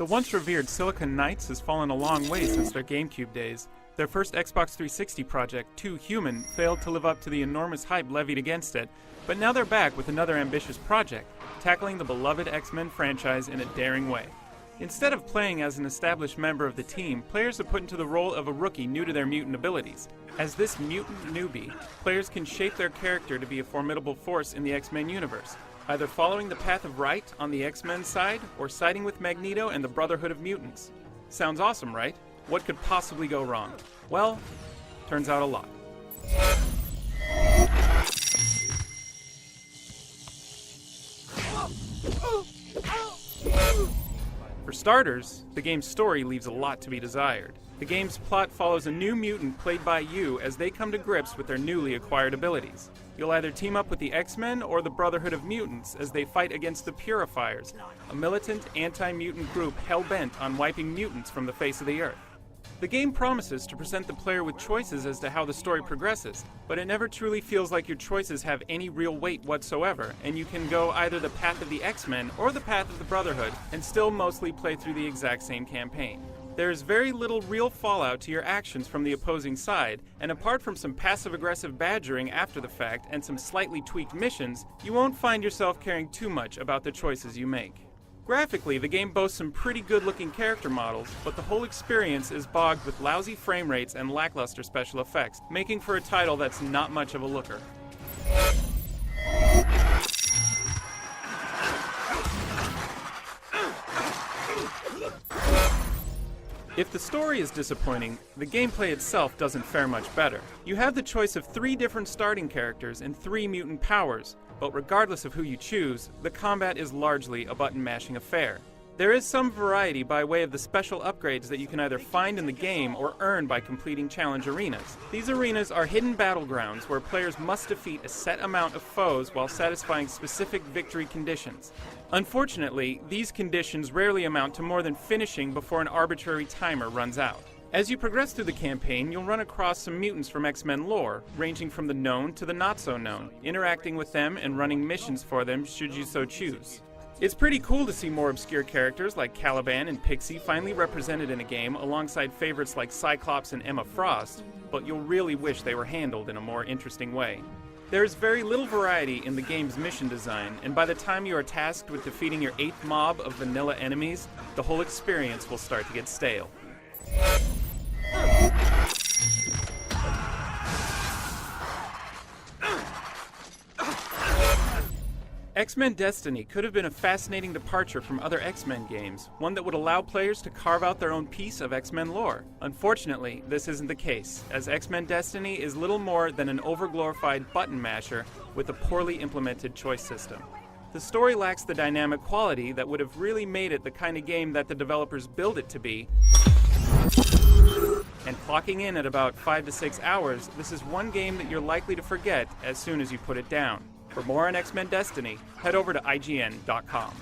The once revered Silicon Knights has fallen a long way since their GameCube days. Their first Xbox 360 project, Too Human, failed to live up to the enormous hype levied against it, but now they're back with another ambitious project, tackling the beloved X-Men franchise in a daring way. Instead of playing as an established member of the team, players are put into the role of a rookie new to their mutant abilities. As this mutant newbie, players can shape their character to be a formidable force in the X-Men universe, either following the path of right on the X-Men side, or siding with Magneto and the Brotherhood of Mutants. Sounds awesome, right? What could possibly go wrong? Well, turns out a lot. For starters, the game's story leaves a lot to be desired. The game's plot follows a new mutant played by you as they come to grips with their newly acquired abilities. You'll either team up with the X-Men or the Brotherhood of Mutants as they fight against the Purifiers, a militant anti-mutant group hell-bent on wiping mutants from the face of the earth. The game promises to present the player with choices as to how the story progresses, but it never truly feels like your choices have any real weight whatsoever, and you can go either the path of the X-Men or the path of the Brotherhood and still mostly play through the exact same campaign. There is very little real fallout to your actions from the opposing side, and apart from some passive-aggressive badgering after the fact and some slightly tweaked missions, you won't find yourself caring too much about the choices you make. Graphically, the game boasts some pretty good-looking character models, but the whole experience is bogged with lousy frame rates and lackluster special effects, making for a title that's not much of a looker. If the story is disappointing, the gameplay itself doesn't fare much better. You have the choice of 3 different starting characters and 3 mutant powers, but regardless of who you choose, the combat is largely a button-mashing affair. There is some variety by way of the special upgrades that you can either find in the game or earn by completing challenge arenas. These arenas are hidden battlegrounds where players must defeat a set amount of foes while satisfying specific victory conditions. Unfortunately, these conditions rarely amount to more than finishing before an arbitrary timer runs out. As you progress through the campaign, you'll run across some mutants from X-Men lore, ranging from the known to the not-so-known, interacting with them and running missions for them should you so choose. It's pretty cool to see more obscure characters like Caliban and Pixie finally represented in a game alongside favorites like Cyclops and Emma Frost, but you'll really wish they were handled in a more interesting way. There's very little variety in the game's mission design, and by the time you are tasked with defeating your 8th mob of vanilla enemies, the whole experience will start to get stale. Men Destiny could have been a fascinating departure from other X-Men games, one that would allow players to carve out their own piece of X-Men lore. Unfortunately, this isn't the case, as Men Destiny is little more than an overglorified button masher with a poorly implemented choice system. The story lacks the dynamic quality that would have really made it the kind of game that the developers build it to be, and clocking in at about 5 to 6 hours, this is one game that you're likely to forget as soon as you put it down. For more on Men Destiny, head over to IGN.com.